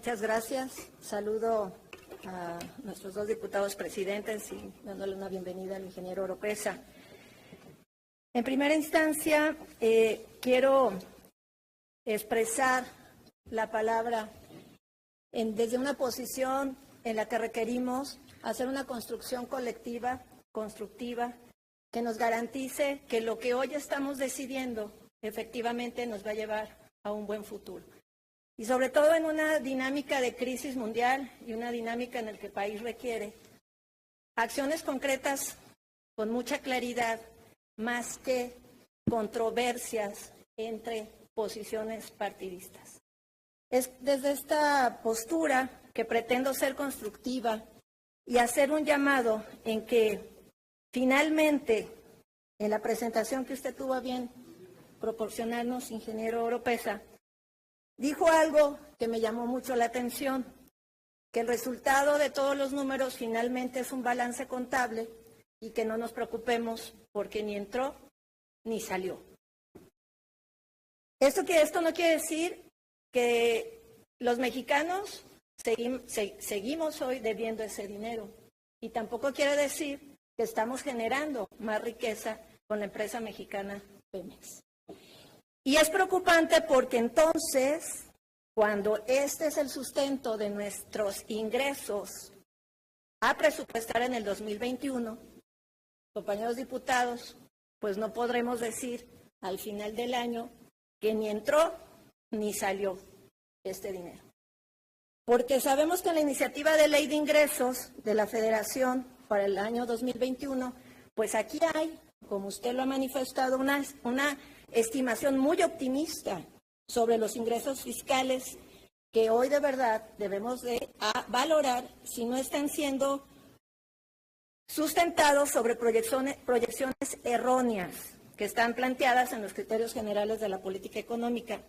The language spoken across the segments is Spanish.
Muchas gracias. Saludo a nuestros dos diputados presidentes y dándole una bienvenida al ingeniero Oropesa. En primera instancia, quiero expresar la palabra desde una posición en la que requerimos hacer una construcción colectiva, constructiva, que nos garantice que lo que hoy estamos decidiendo efectivamente nos va a llevar a un buen futuro. Y sobre todo en una dinámica de crisis mundial y una dinámica en la que el país requiere acciones concretas con mucha claridad, más que controversias entre posiciones partidistas. Es desde esta postura que pretendo ser constructiva y hacer un llamado en que finalmente, en la presentación que usted tuvo a bien proporcionarnos, ingeniero Oropesa, dijo algo que me llamó mucho la atención, que el resultado de todos los números finalmente es un balance contable y que no nos preocupemos porque ni entró ni salió. Esto no quiere decir que los mexicanos seguimos hoy debiendo ese dinero y tampoco quiere decir que estamos generando más riqueza con la empresa mexicana Pemex. Y es preocupante porque entonces, cuando este es el sustento de nuestros ingresos a presupuestar en el 2021, compañeros diputados, pues no podremos decir al final del año que ni entró ni salió este dinero. Porque sabemos que en la iniciativa de ley de ingresos de la Federación para el año 2021, pues aquí hay, como usted lo ha manifestado, una estimación muy optimista sobre los ingresos fiscales que hoy de verdad debemos de valorar si no están siendo sustentados sobre proyecciones erróneas que están planteadas en los criterios generales de la política económica.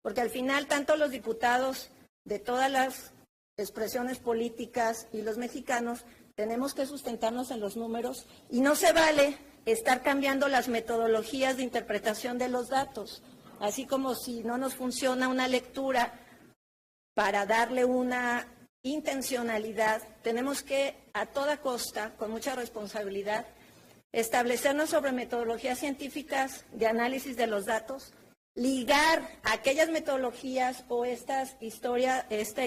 Porque al final tanto los diputados de todas las expresiones políticas y los mexicanos tenemos que sustentarnos en los números y no se vale estar cambiando las metodologías de interpretación de los datos, así como si no nos funciona una lectura para darle una intencionalidad, tenemos que a toda costa, con mucha responsabilidad, establecernos sobre metodologías científicas de análisis de los datos, ligar aquellas metodologías o este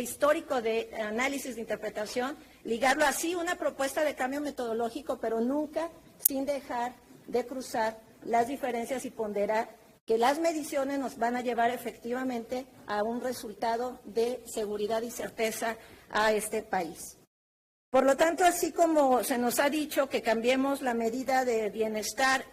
histórico de análisis de interpretación, ligarlo así una propuesta de cambio metodológico, pero nunca sin dejar de cruzar las diferencias y ponderar que las mediciones nos van a llevar efectivamente a un resultado de seguridad y certeza a este país. Por lo tanto, así como se nos ha dicho que cambiemos la medida de bienestar,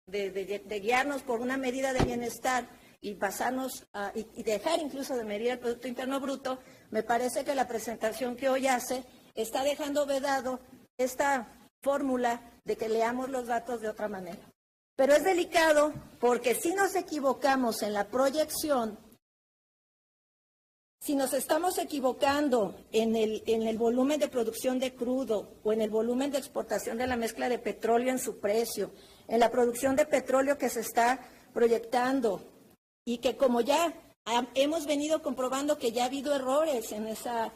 de guiarnos por una medida de bienestar y pasarnos y dejar incluso de medir el Producto Interno Bruto, me parece que la presentación que hoy hace está dejando vedado esta fórmula de que leamos los datos de otra manera. Pero es delicado porque si nos equivocamos en la proyección, si nos estamos equivocando en el volumen de producción de crudo o en el volumen de exportación de la mezcla de petróleo en su precio, en la producción de petróleo que se está proyectando y que como ya hemos venido comprobando que ya ha habido errores en esa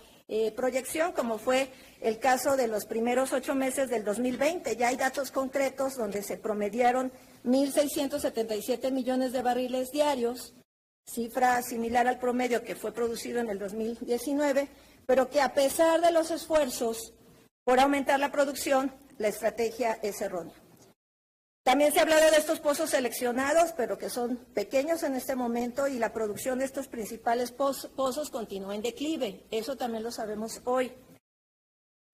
proyección, como fue el caso de los primeros 8 meses del 2020. Ya hay datos concretos donde se promediaron 1.677 millones de barriles diarios, cifra similar al promedio que fue producido en el 2019, pero que a pesar de los esfuerzos por aumentar la producción, la estrategia es errónea. También se ha hablado de estos pozos seleccionados, pero que son pequeños en este momento y la producción de estos principales pozos continúa en declive. Eso también lo sabemos hoy.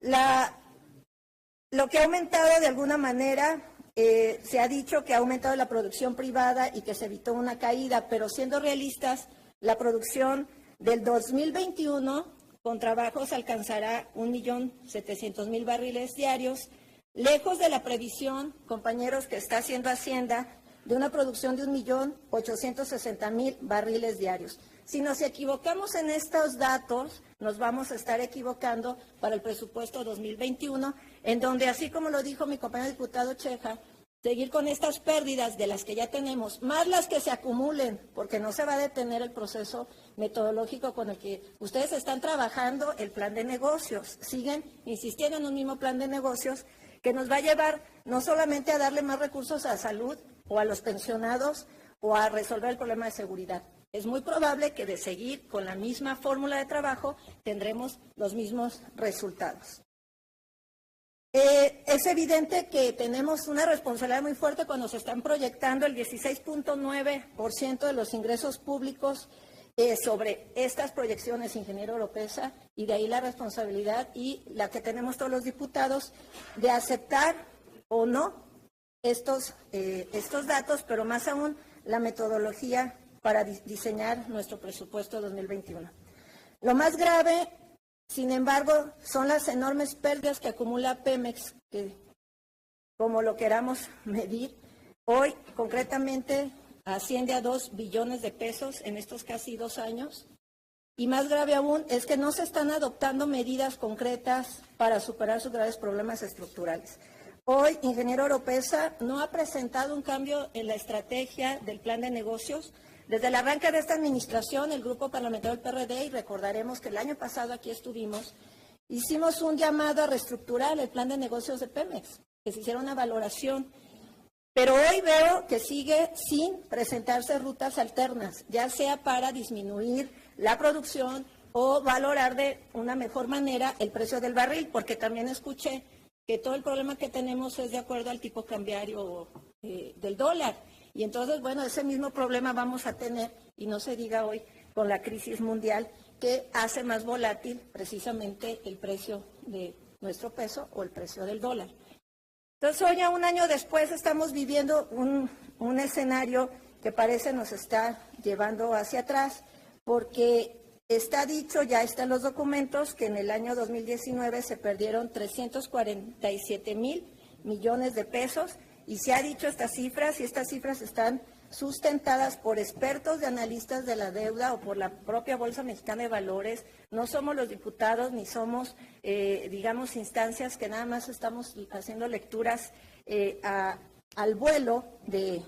Lo que ha aumentado de alguna manera, se ha dicho que ha aumentado la producción privada y que se evitó una caída, pero siendo realistas, la producción del 2021 con trabajos alcanzará 1.700.000 barriles diarios, lejos de la previsión, compañeros, que está haciendo Hacienda, de una producción de 1.860.000 barriles diarios. Si nos equivocamos en estos datos, nos vamos a estar equivocando para el presupuesto 2021, en donde, así como lo dijo mi compañero diputado Ceja, seguir con estas pérdidas de las que ya tenemos, más las que se acumulen, porque no se va a detener el proceso metodológico con el que ustedes están trabajando el plan de negocios. Siguen insistiendo en un mismo plan de negocios que nos va a llevar no solamente a darle más recursos a salud o a los pensionados o a resolver el problema de seguridad. Es muy probable que de seguir con la misma fórmula de trabajo tendremos los mismos resultados. Es evidente que tenemos una responsabilidad muy fuerte cuando se están proyectando el 16.9% de los ingresos públicos sobre estas proyecciones, ingeniero Oropesa, y de ahí la responsabilidad y la que tenemos todos los diputados de aceptar o no estos datos, pero más aún la metodología para diseñar nuestro presupuesto 2021. Lo más grave, sin embargo, son las enormes pérdidas que acumula Pemex, que como lo queramos medir, hoy concretamente asciende a 2 billones de pesos en estos casi 2 años. Y más grave aún es que no se están adoptando medidas concretas para superar sus graves problemas estructurales. Hoy, ingeniero Oropesa no ha presentado un cambio en la estrategia del plan de negocios. Desde el arranque de esta administración, el Grupo Parlamentario del PRD, y recordaremos que el año pasado aquí estuvimos, hicimos un llamado a reestructurar el plan de negocios de Pemex, que se hiciera una valoración. Pero hoy veo que sigue sin presentarse rutas alternas, ya sea para disminuir la producción o valorar de una mejor manera el precio del barril, porque también escuché que todo el problema que tenemos es de acuerdo al tipo cambiario del dólar. Y entonces, bueno, ese mismo problema vamos a tener, y no se diga hoy, con la crisis mundial, que hace más volátil precisamente el precio de nuestro peso o el precio del dólar. Entonces, hoy, ya un año después, estamos viviendo un escenario que parece nos está llevando hacia atrás, porque está dicho, ya están los documentos, que en el año 2019 se perdieron 347,000 millones de pesos, y se ha dicho estas cifras, y estas cifras están sustentadas por expertos de analistas de la deuda o por la propia Bolsa Mexicana de Valores. No somos los diputados ni somos, digamos, instancias que nada más estamos haciendo lecturas al vuelo de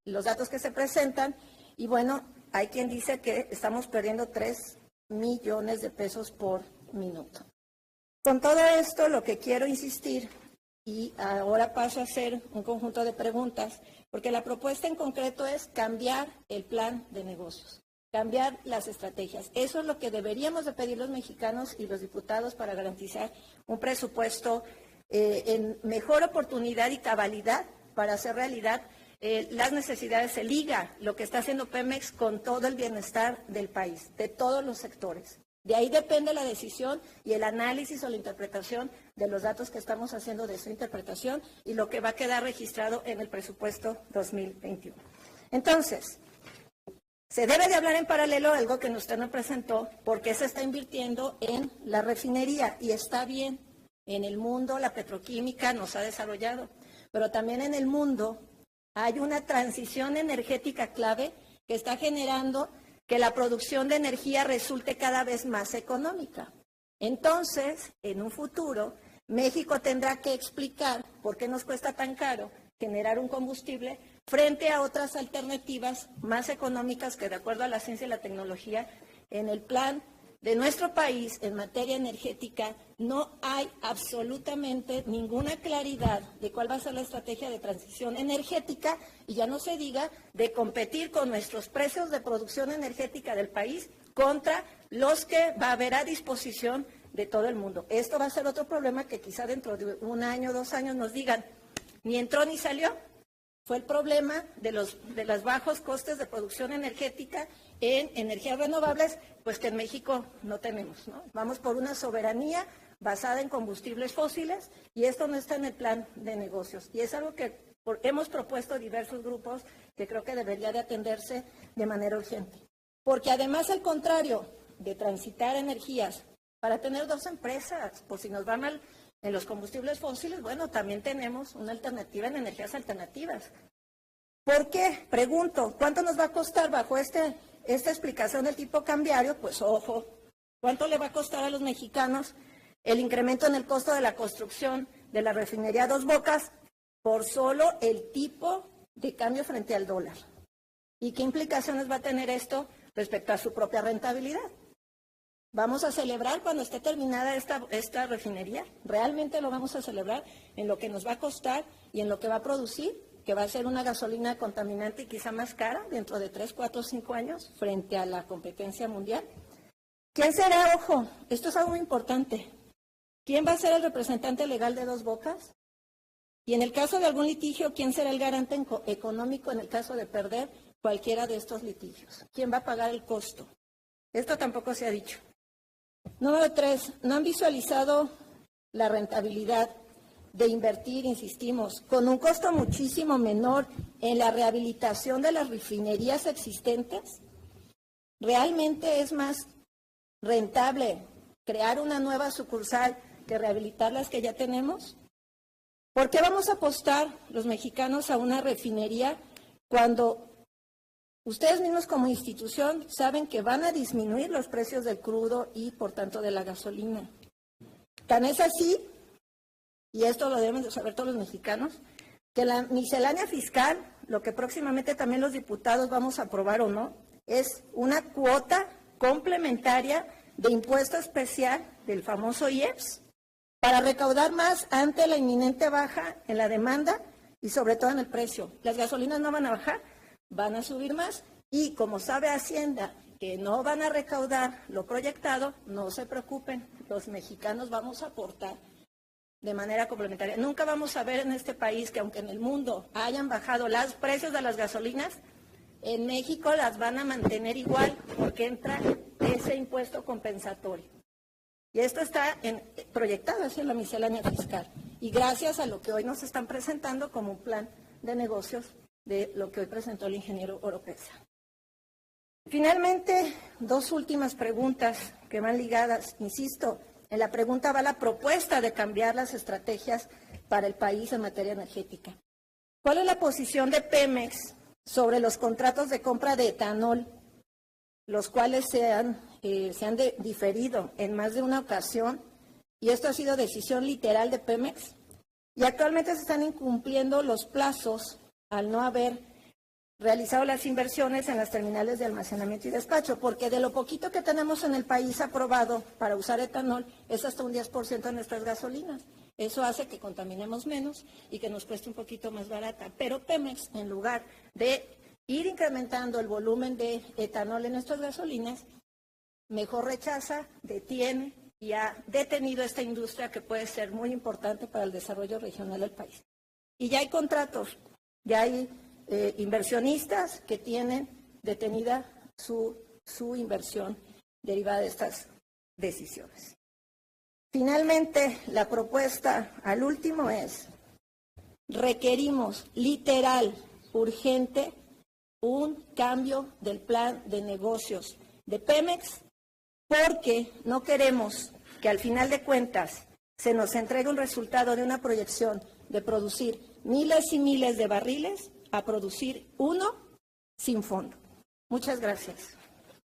los datos que se presentan. Y bueno, hay quien dice que estamos perdiendo 3 millones de pesos por minuto. Con todo esto, lo que quiero insistir, y ahora paso a hacer un conjunto de preguntas, porque la propuesta en concreto es cambiar el plan de negocios, cambiar las estrategias. Eso es lo que deberíamos de pedir los mexicanos y los diputados para garantizar un presupuesto en mejor oportunidad y cabalidad para hacer realidad las necesidades. Se liga lo que está haciendo Pemex con todo el bienestar del país, de todos los sectores. De ahí depende la decisión y el análisis o la interpretación de los datos que estamos haciendo de su interpretación y lo que va a quedar registrado en el presupuesto 2021. Entonces, se debe de hablar en paralelo algo que usted nos presentó, porque se está invirtiendo en la refinería y está bien. En el mundo la petroquímica nos ha desarrollado, pero también en el mundo hay una transición energética clave que está generando que la producción de energía resulte cada vez más económica. Entonces, en un futuro, México tendrá que explicar por qué nos cuesta tan caro generar un combustible frente a otras alternativas más económicas que, de acuerdo a la ciencia y la tecnología, en el plan de nuestro país en materia energética no hay absolutamente ninguna claridad de cuál va a ser la estrategia de transición energética, y ya no se diga de competir con nuestros precios de producción energética del país contra los que va a haber a disposición de todo el mundo. Esto va a ser otro problema que quizá dentro de 1 año, 2 años nos digan, ni entró ni salió. Fue el problema de los bajos costes de producción energética en energías renovables, pues que en México no tenemos, ¿no? Vamos por una soberanía basada en combustibles fósiles y esto no está en el plan de negocios. Y es algo que hemos propuesto diversos grupos que creo que debería de atenderse de manera urgente. Porque además, al contrario de transitar energías para tener 2 empresas, por si nos va mal en los combustibles fósiles, bueno, también tenemos una alternativa en energías alternativas. ¿Por qué? Pregunto, ¿cuánto nos va a costar bajo esta explicación del tipo cambiario? Pues ojo, ¿cuánto le va a costar a los mexicanos el incremento en el costo de la construcción de la refinería Dos Bocas por solo el tipo de cambio frente al dólar. ¿Y qué implicaciones va a tener esto respecto a su propia rentabilidad? ¿Vamos a celebrar cuando esté terminada esta refinería? ¿Realmente lo vamos a celebrar en lo que nos va a costar y en lo que va a producir? Que va a ser una gasolina contaminante y quizá más cara dentro de 3, 4, 5 años frente a la competencia mundial. ¿Quién será, ojo, esto es algo muy importante, quién va a ser el representante legal de Dos Bocas? Y en el caso de algún litigio, ¿quién será el garante económico en el caso de perder cualquiera de estos litigios? ¿Quién va a pagar el costo? Esto tampoco se ha dicho. Número 3, no han visualizado la rentabilidad de invertir, insistimos, con un costo muchísimo menor en la rehabilitación de las refinerías existentes. ¿Realmente es más rentable crear una nueva sucursal que rehabilitar las que ya tenemos? ¿Por qué vamos a apostar los mexicanos a una refinería cuando ustedes mismos como institución saben que van a disminuir los precios del crudo y por tanto de la gasolina? Tan es así, y esto lo deben de saber todos los mexicanos, que la miscelánea fiscal, lo que próximamente también los diputados vamos a aprobar o no, es una cuota complementaria de impuesto especial del famoso IEPS para recaudar más ante la inminente baja en la demanda y sobre todo en el precio. Las gasolinas no van a bajar, van a subir más y como sabe Hacienda que no van a recaudar lo proyectado, no se preocupen, los mexicanos vamos a aportar de manera complementaria. Nunca vamos a ver en este país que aunque en el mundo hayan bajado los precios de las gasolinas, en México las van a mantener igual porque entra ese impuesto compensatorio. Y esto está proyectado hacia la miscelánea fiscal. Y gracias a lo que hoy nos están presentando como un plan de negocios de lo que hoy presentó el ingeniero Oropesa. Finalmente, dos últimas preguntas que van ligadas, insisto, en la pregunta va la propuesta de cambiar las estrategias para el país en materia energética. ¿Cuál es la posición de Pemex sobre los contratos de compra de etanol, los cuales se han diferido en más de una ocasión? Y esto ha sido decisión literal de Pemex. Y actualmente se están incumpliendo los plazos al no haber realizado las inversiones en las terminales de almacenamiento y despacho, porque de lo poquito que tenemos en el país aprobado para usar etanol es hasta un 10% de nuestras gasolinas. Eso hace que contaminemos menos y que nos cueste un poquito más barata. Pero Pemex, en lugar de ir incrementando el volumen de etanol en nuestras gasolinas, mejor rechaza, detiene y ha detenido esta industria que puede ser muy importante para el desarrollo regional del país. Y ya hay contratos, ya hay inversionistas que tienen detenida su inversión derivada de estas decisiones. Finalmente, la propuesta al último es, requerimos literal, urgente, un cambio del plan de negocios de Pemex, porque no queremos que al final de cuentas se nos entregue un resultado de una proyección de producir miles y miles de barriles a producir uno sin fondo. Muchas gracias.